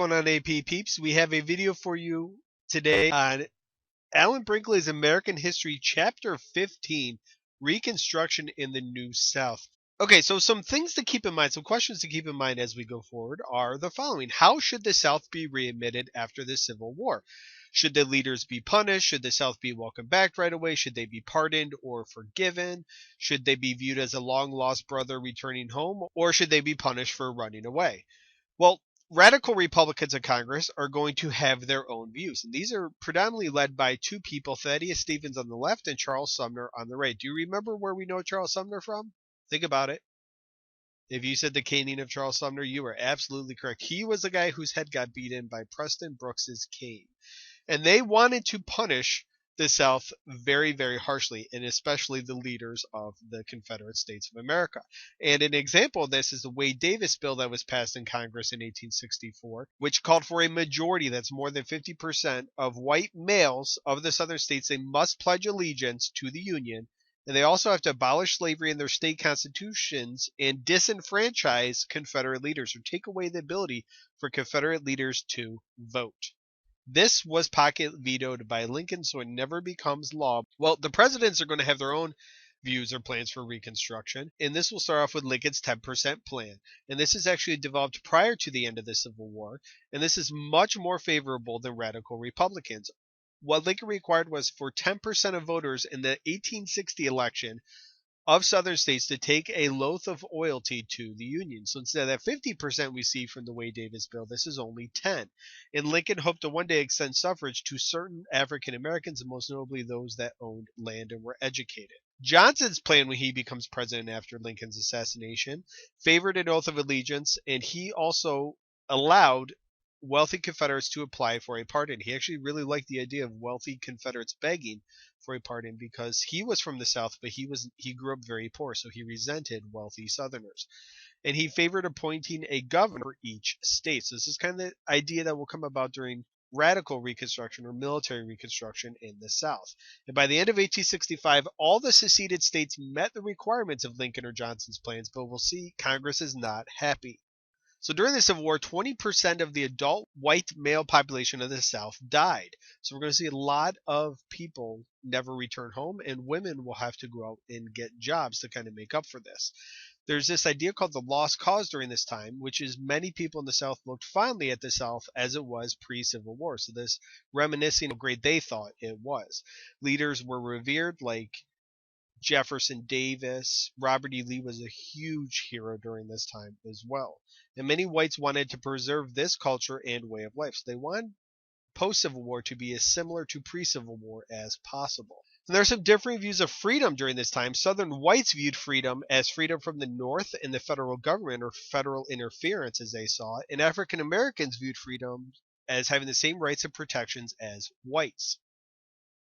Going on, AP peeps? We have a video for you today on Alan Brinkley's American History, Chapter 15, Reconstruction in the New South. Okay, so some things to keep in mind, some questions to keep in mind as we go forward are the following. How should the South be readmitted after the Civil War? Should the leaders be punished? Should the South be welcomed back right away? Should they be pardoned or forgiven? Should they be viewed as a long-lost brother returning home? Or should they be punished for running away? Well, radical Republicans in Congress are going to have their own views. And these are predominantly led by two people, Thaddeus Stevens on the left and Charles Sumner on the right. Do you remember where we know Charles Sumner from? Think about it. If you said the caning of Charles Sumner, you were absolutely correct. He was the guy whose head got beaten by Preston Brooks's cane. And they wanted to punish the South very, very harshly, and especially the leaders of the Confederate States of America. And an example of this is the Wade Davis bill that was passed in Congress in 1864, which called for a majority, that's more than 50% of white males of the southern states. They must pledge allegiance to the Union, and they also have to abolish slavery in their state constitutions and disenfranchise Confederate leaders, or take away the ability for Confederate leaders to vote. This was pocket vetoed by Lincoln, so it never becomes law. Well, the presidents are going to have their own views or plans for Reconstruction, and this will start off with Lincoln's 10% plan. And this is actually developed prior to the end of the Civil War, and this is much more favorable than radical Republicans. What Lincoln required was for 10% of voters in the 1860 election of southern states to take a oath of loyalty to the Union. So instead of that 50% we see from the Wade Davis bill, this is only 10. And Lincoln hoped to one day extend suffrage to certain African Americans, and most notably those that owned land and were educated. Johnson's plan when he becomes president after Lincoln's assassination favored an oath of allegiance, and he also allowed wealthy Confederates to apply for a pardon. He actually really liked the idea of wealthy Confederates begging for a pardon because he was from the South, but he grew up very poor, so he resented wealthy Southerners. And he favored appointing a governor for each state. So this is kind of the idea that will come about during radical Reconstruction or military Reconstruction in the South. And by the end of 1865, all the seceded states met the requirements of Lincoln or Johnson's plans, but we'll see Congress is not happy. So during the Civil War, 20% of the adult white male population of the South died. So we're going to see a lot of people never return home, and women will have to go out and get jobs to kind of make up for this. There's this idea called the lost cause during this time, which is many people in the South looked fondly at the South as it was pre-Civil War. So this reminiscing of how great they thought it was. Leaders were revered like Jefferson Davis. Robert E. Lee was a huge hero during this time as well. And many whites wanted to preserve this culture and way of life. So they wanted post-Civil War to be as similar to pre-Civil War as possible. And there are some differing views of freedom during this time. Southern whites viewed freedom as freedom from the North and the federal government, or federal interference as they saw it. And African Americans viewed freedom as having the same rights and protections as whites.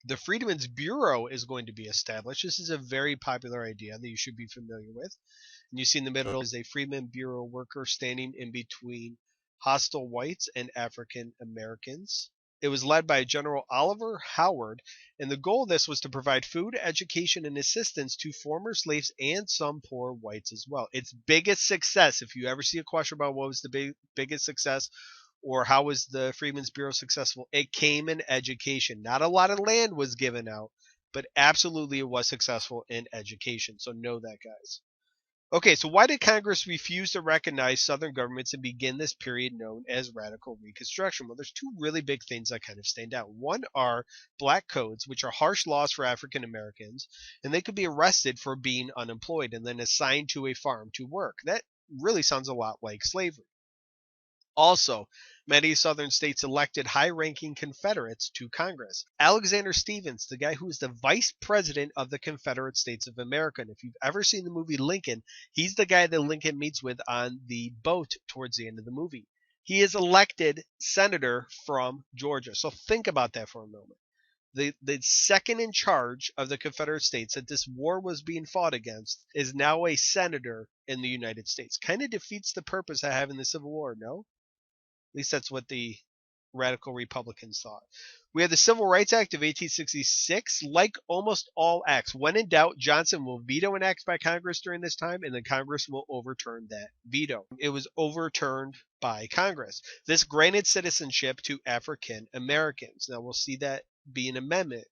The Freedmen's Bureau is going to be established. This is a very popular idea that you should be familiar with. And you see in the middle is a Freedmen Bureau worker standing in between hostile whites and African Americans. It was led by General Oliver Howard, and the goal of this was to provide food, education, and assistance to former slaves and some poor whites as well. Its biggest success, if you ever see a question about what was the biggest success, or how was the Freedmen's Bureau successful, it came in education. Not a lot of land was given out, but absolutely it was successful in education. So know that, guys. Okay, so why did Congress refuse to recognize Southern governments and begin this period known as radical Reconstruction? Well, there's two really big things that kind of stand out. One are black codes, which are harsh laws for African Americans, and they could be arrested for being unemployed and then assigned to a farm to work. That really sounds a lot like slavery. Also, many southern states elected high-ranking Confederates to Congress. Alexander Stephens, the guy who is the vice president of the Confederate States of America, and if you've ever seen the movie Lincoln, he's the guy that Lincoln meets with on the boat towards the end of the movie. He is elected senator from Georgia. So think about that for a moment. The second in charge of the Confederate States that this war was being fought against is now a senator in the United States. Kind of defeats the purpose of having the Civil War, no? At least that's what the radical Republicans thought. We have the Civil Rights Act of 1866. Like almost all acts, when in doubt, Johnson will veto an act by Congress during this time, and then Congress will overturn that veto. It was overturned by Congress. This granted citizenship to African Americans. Now, we'll see that be an amendment,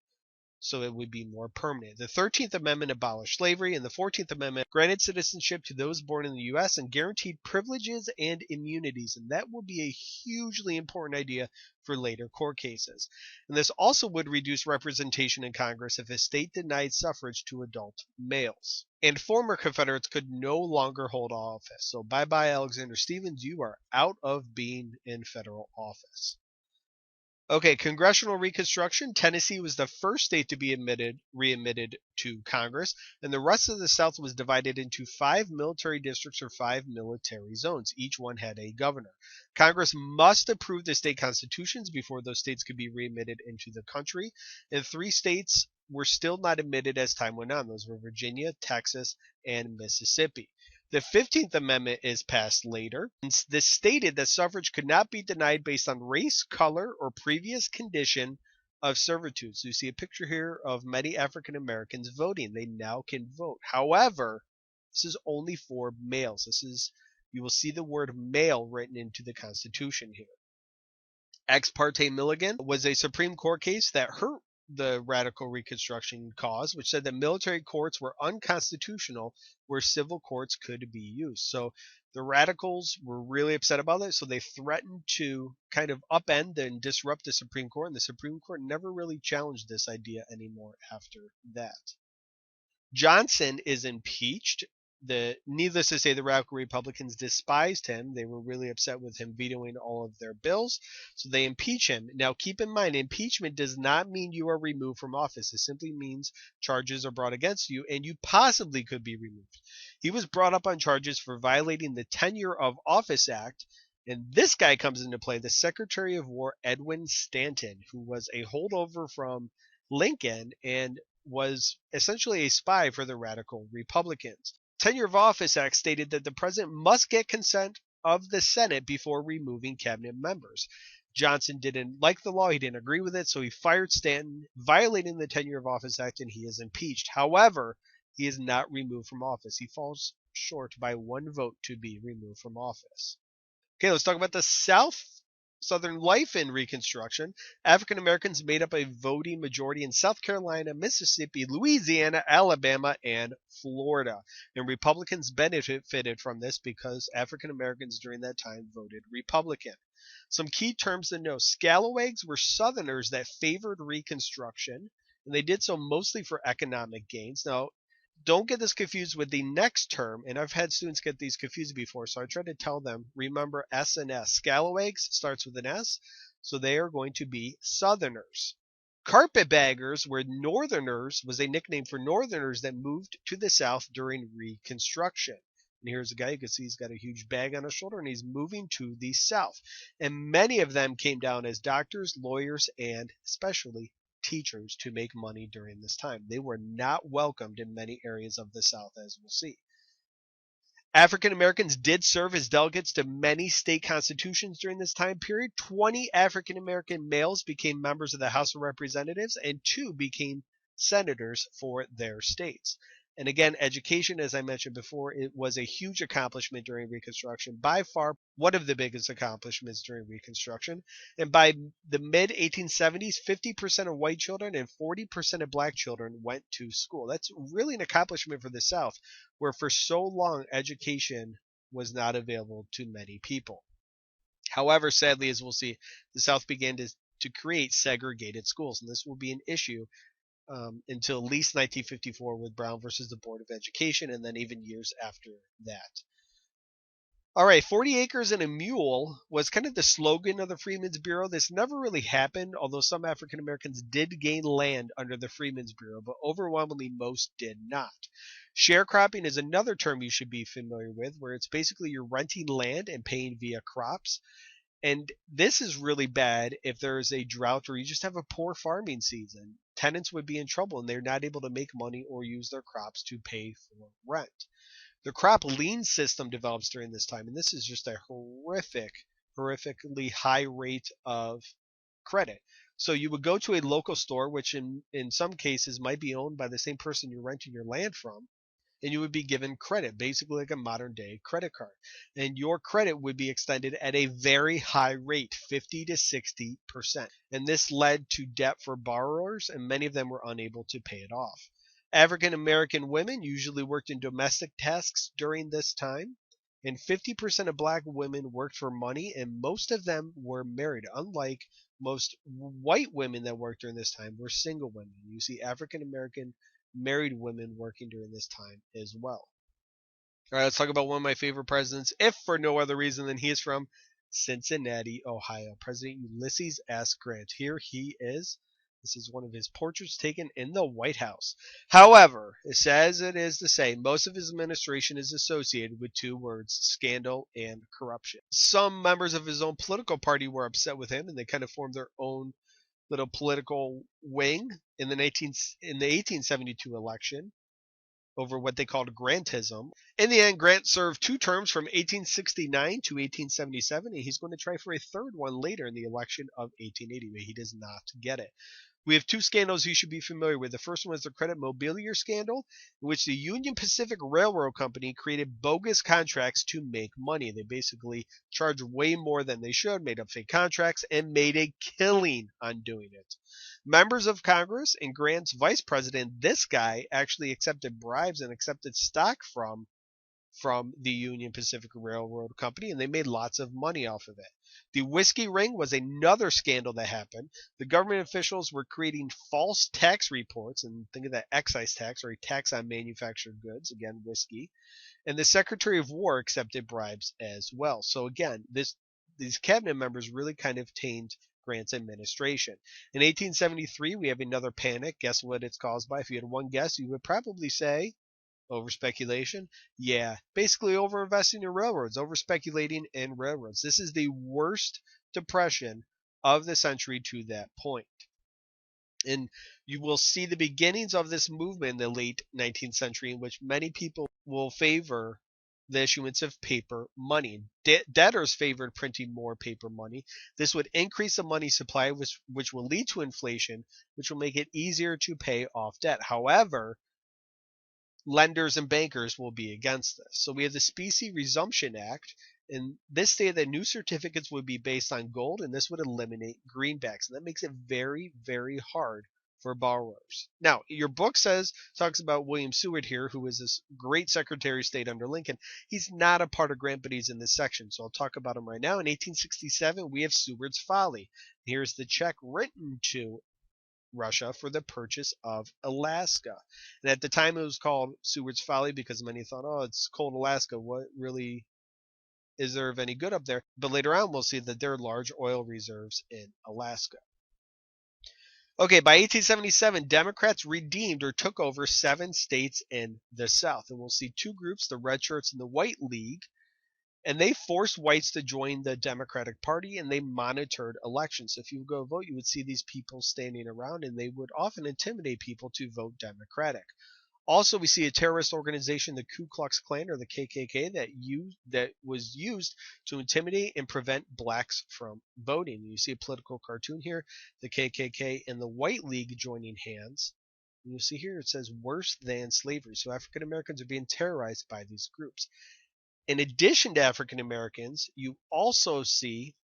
so it would be more permanent. The 13th Amendment abolished slavery, and the 14th Amendment granted citizenship to those born in the U.S. and guaranteed privileges and immunities, and that will be a hugely important idea for later court cases. And this also would reduce representation in Congress if a state denied suffrage to adult males. And former Confederates could no longer hold office. So bye-bye, Alexander Stephens, you are out of being in federal office. Okay, congressional Reconstruction. Tennessee was the first state to be readmitted to Congress, and the rest of the South was divided into 5 military districts or 5 military zones. Each one had a governor. Congress must approve the state constitutions before those states could be readmitted into the country, and 3 states were still not admitted as time went on. Those were Virginia, Texas, and Mississippi. The 15th Amendment is passed later. This stated that suffrage could not be denied based on race, color, or previous condition of servitude. So you see a picture here of many African Americans voting. They now can vote. However, this is only for males. You will see the word male written into the Constitution here. Ex parte Milligan was a Supreme Court case that hurt the radical Reconstruction cause, which said that military courts were unconstitutional where civil courts could be used. So the radicals were really upset about it, so they threatened to kind of upend and disrupt the Supreme Court, and the Supreme Court never really challenged this idea anymore after that. Johnson is impeached. Needless to say, the radical Republicans despised him. They were really upset with him vetoing all of their bills, so they impeach him. Now, keep in mind, impeachment does not mean you are removed from office. It simply means charges are brought against you, and you possibly could be removed. He was brought up on charges for violating the Tenure of Office Act, and this guy comes into play, the Secretary of War, Edwin Stanton, who was a holdover from Lincoln and was essentially a spy for the radical Republicans. Tenure of Office Act stated that the president must get consent of the Senate before removing cabinet members. Johnson didn't like the law. He didn't agree with it, so he fired Stanton, violating the Tenure of Office Act, and he is impeached. However, he is not removed from office. He falls short by 1 vote to be removed from office. Okay, let's talk about the Southern life in Reconstruction. African Americans made up a voting majority in South Carolina, Mississippi, Louisiana, Alabama, and Florida. And Republicans benefited from this because African Americans during that time voted Republican. Some key terms to know. Scalawags were Southerners that favored Reconstruction, and they did so mostly for economic gains. Now, don't get this confused with the next term, and I've had students get these confused before, so I try to tell them, remember S and S. Scalawags starts with an S, so they are going to be Southerners. Carpetbaggers were Northerners, was a nickname for Northerners that moved to the South during Reconstruction. And here's a guy, you can see he's got a huge bag on his shoulder, and he's moving to the South. And many of them came down as doctors, lawyers, and especially teachers to make money during this time. They were not welcomed in many areas of the South, as we'll see. African Americans did serve as delegates to many state constitutions during this time period. 20 African American males became members of the House of Representatives, and 2 became senators for their states. And again, education, as I mentioned before, it was a huge accomplishment during Reconstruction, by far one of the biggest accomplishments during Reconstruction. And by the mid-1870s, 50% of white children and 40% of black children went to school. That's really an accomplishment for the South, where for so long education was not available to many people. However, sadly, as we'll see, the South began to create segregated schools, and this will be an issue until at least 1954 with Brown versus the Board of Education, and then even years after that. All right, 40 acres and a mule was kind of the slogan of the Freedmen's Bureau. This never really happened, although some African Americans did gain land under the Freedmen's Bureau, but overwhelmingly most did not. Sharecropping is another term you should be familiar with, where it's basically you're renting land and paying via crops. And this is really bad if there is a drought or you just have a poor farming season. Tenants would be in trouble and they're not able to make money or use their crops to pay for rent. The crop lien system develops during this time, and this is just a horrifically high rate of credit. So you would go to a local store, which in some cases might be owned by the same person you're renting your land from, and you would be given credit, basically like a modern day credit card. And your credit would be extended at a very high rate, 50 to 60%. And this led to debt for borrowers, and many of them were unable to pay it off. African American women usually worked in domestic tasks during this time, and 50% of black women worked for money, and most of them were married. Unlike most white women that worked during this time, were single women. You see African American married women working during this time as well. All right, let's talk about one of my favorite presidents, if for no other reason than he is from Cincinnati, Ohio. President Ulysses S. Grant. Here he is. This is one of his portraits taken in the White House. However, as it is to say, most of his administration is associated with two words, scandal and corruption. Some members of his own political party were upset with him, and they kind of formed their own little political wing in the 1872 election over what they called Grantism. In the end, Grant served 2 terms from 1869 to 1877, and he's going to try for a third one later in the election of 1880, but he does not get it. We have 2 scandals you should be familiar with. The first one is the credit mobilier scandal, in which the Union Pacific Railroad Company created bogus contracts to make money. They basically charged way more than they should, made up fake contracts, and made a killing on doing it. Members of Congress and Grant's vice president, this guy actually accepted bribes and accepted stock from the Union Pacific Railroad Company, and they made lots of money off of it. The whiskey ring was another scandal that happened. The government officials were creating false tax reports, and think of that excise tax, or a tax on manufactured goods, again, whiskey. And the Secretary of War accepted bribes as well. So again, these cabinet members really kind of tamed Grant's administration. In 1873, we have another panic. Guess what it's caused by? If you had one guess, you would probably say over speculation. Yeah, basically over-investing in railroads, over-speculating in railroads. This is the worst depression of the century to that point. And you will see the beginnings of this movement in the late 19th century, in which many people will favor the issuance of paper money. Debtors favored printing more paper money. This would increase the money supply, which will lead to inflation, which will make it easier to pay off debt. However, lenders and bankers will be against this. So we have the Specie Resumption Act, and this stated that new certificates would be based on gold, and this would eliminate greenbacks. And that makes it very, very hard for borrowers. Now, your book talks about William Seward here, who was this great Secretary of State under Lincoln. He's not a part of Grant, but he's in this section, so I'll talk about him right now. In 1867, we have Seward's Folly. Here's the check written to Russia for the purchase of Alaska. And at the time it was called Seward's Folly because many thought, oh, it's cold Alaska. What really is there of any good up there? But later on we'll see that there are large oil reserves in Alaska. Okay, by 1877, Democrats redeemed or took over 7 states in the South. And we'll see 2 groups, the Red Shirts and the White League. And they forced whites to join the Democratic Party, and they monitored elections. So if you would go vote, you would see these people standing around, and they would often intimidate people to vote Democratic. Also, we see a terrorist organization, the Ku Klux Klan, or the KKK, that was used to intimidate and prevent blacks from voting. You see a political cartoon here, the KKK and the White League joining hands. And you'll see here it says worse than slavery. So African Americans are being terrorized by these groups. In addition to African Americans, you also see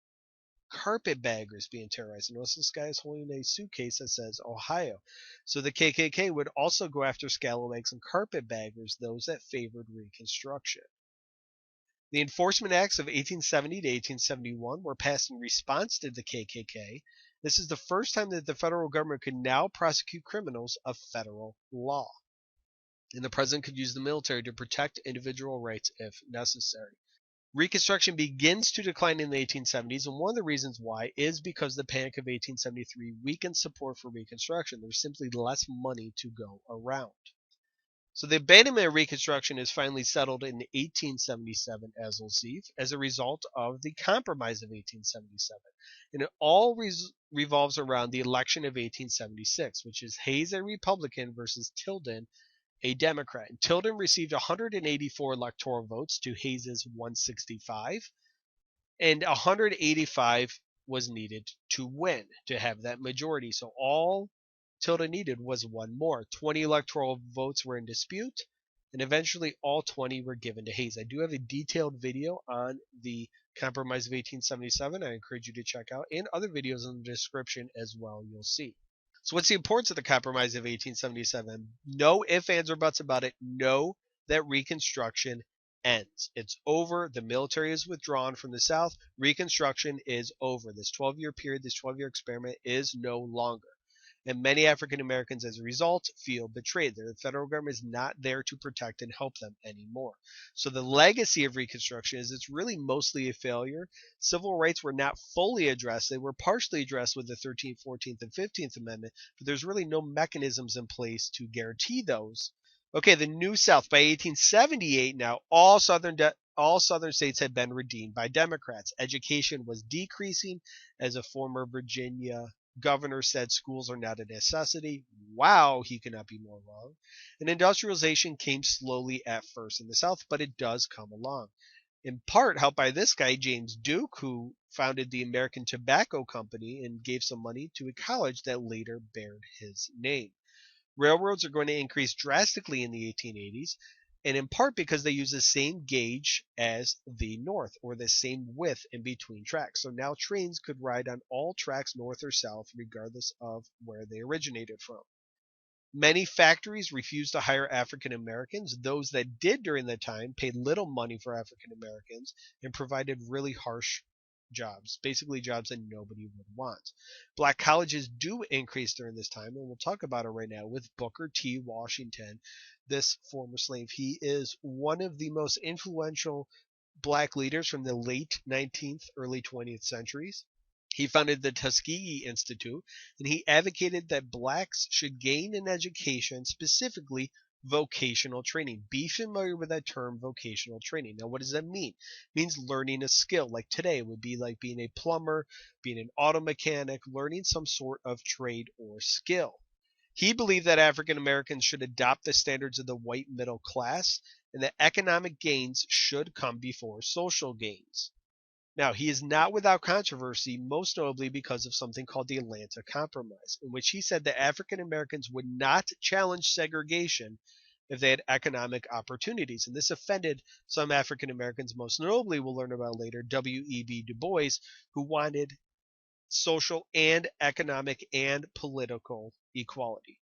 carpetbaggers being terrorized. Notice this guy is holding a suitcase that says Ohio. So the KKK would also go after scalawags and carpetbaggers, those that favored Reconstruction. The Enforcement Acts of 1870 to 1871 were passed in response to the KKK. This is the first time that the federal government could now prosecute criminals of federal law. And the president could use the military to protect individual rights if necessary. Reconstruction begins to decline in the 1870s, and one of the reasons why is because the Panic of 1873 weakened support for Reconstruction. There's simply less money to go around. So the Abandonment of Reconstruction is finally settled in 1877, as we'll see, as a result of the Compromise of 1877. And it all revolves around the election of 1876, which is Hayes, a Republican, versus Tilden, a Democrat. And Tilden received 184 electoral votes to Hayes's 165, and 185 was needed to win, to have that majority. So all Tilda needed was one more. 20 electoral votes were in dispute, and eventually all 20 were given to Hayes. I do have a detailed video on the Compromise of 1877 I encourage you to check out, and other videos in the description as well you'll see. So what's the importance of the Compromise of 1877? No ifs, ands, or buts about it. Know that Reconstruction ends. It's over. The military is withdrawn from the South. Reconstruction is over. This 12-year period, this 12-year experiment is no longer. And many African Americans, as a result, feel betrayed. The federal government is not there to protect and help them anymore. So the legacy of Reconstruction is it's really mostly a failure. Civil rights were not fully addressed. They were partially addressed with the 13th, 14th, and 15th Amendment, but there's really no mechanisms in place to guarantee those. Okay, the New South. By 1878 now, all southern states had been redeemed by Democrats. Education was decreasing, as a former Virginia governor said schools are not a necessity. Wow, he could not be more wrong. And industrialization came slowly at first in the South, but it does come along. In part helped by this guy, James Duke, who founded the American Tobacco Company and gave some money to a college that later bared his name. Railroads are going to increase drastically in the 1880s, and in part because they use the same gauge as the North, or the same width in between tracks. So now trains could ride on all tracks north or south, regardless of where they originated from. Many factories refused to hire African Americans. Those that did during that time paid little money for African Americans and provided really harsh jobs, basically jobs that nobody would want. Black colleges do increase during this time, and we'll talk about it right now with Booker T. Washington, this former slave. He is one of the most influential black leaders from the late 19th, early 20th centuries. He founded the Tuskegee Institute, and he advocated that blacks should gain an education, specifically vocational training. Be familiar with that term, vocational training. Now, what does that mean? It means learning a skill. Like today, it would be like being a plumber, being an auto mechanic, learning some sort of trade or skill. He believed that African Americans should adopt the standards of the white middle class, and that economic gains should come before social gains. Now, he is not without controversy, most notably because of something called the Atlanta Compromise, in which he said that African Americans would not challenge segregation if they had economic opportunities. And this offended some African Americans, most notably, we'll learn about later, W.E.B. Du Bois, who wanted social and economic and political equality.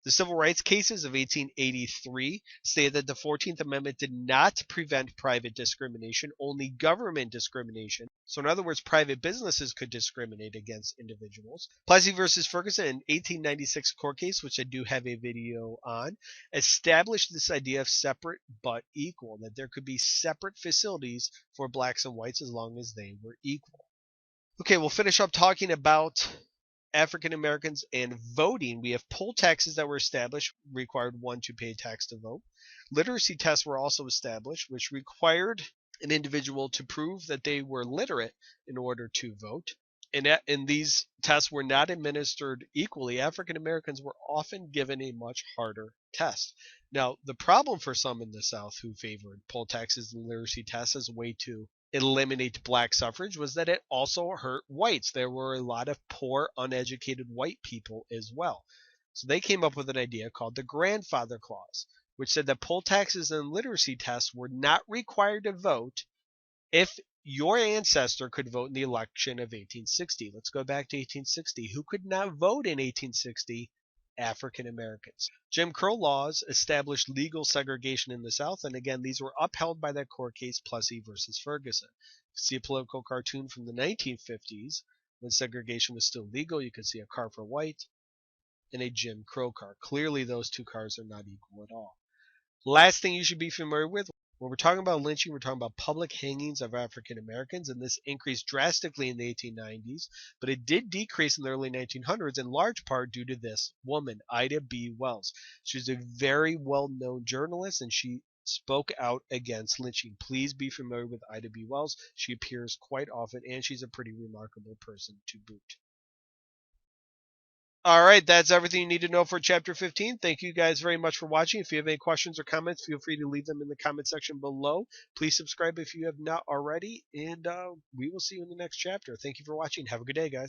The civil rights cases of 1883 stated that the 14th Amendment did not prevent private discrimination, only government discrimination. So in other words, private businesses could discriminate against individuals. Plessy versus Ferguson, an 1896 court case, which I do have a video on, established this idea of separate but equal, that there could be separate facilities for blacks and whites as long as they were equal. Okay, we'll finish up talking about African Americans and voting. We have poll taxes that were established, required one to pay tax to vote. Literacy tests were also established, which required an individual to prove that they were literate in order to vote. And these tests were not administered equally. African Americans were often given a much harder test. Now, the problem for some in the South who favored poll taxes and literacy tests as a way to eliminate black suffrage was that it also hurt whites. There were a lot of poor, uneducated white people as well. So they came up with an idea called the Grandfather Clause, which said that poll taxes and literacy tests were not required to vote if your ancestor could vote in the election of 1860. Let's go back to 1860. Who could not vote in 1860? African Americans. Jim Crow laws established legal segregation in the South, and again, these were upheld by that court case, Plessy versus Ferguson. See a political cartoon from the 1950s when segregation was still legal. You could see a car for white and a Jim Crow car. Clearly, those two cars are not equal at all. Last thing you should be familiar with, when we're talking about lynching, we're talking about public hangings of African Americans, and this increased drastically in the 1890s, but it did decrease in the early 1900s in large part due to this woman, Ida B. Wells. She was a very well-known journalist, and she spoke out against lynching. Please be familiar with Ida B. Wells. She appears quite often, and she's a pretty remarkable person to boot. All right, that's everything you need to know for chapter 15. Thank you guys very much for watching. If you have any questions or comments, feel free to leave them in the comment section below. Please subscribe if you have not already, and we will see you in the next chapter. Thank you for watching. Have a good day, guys.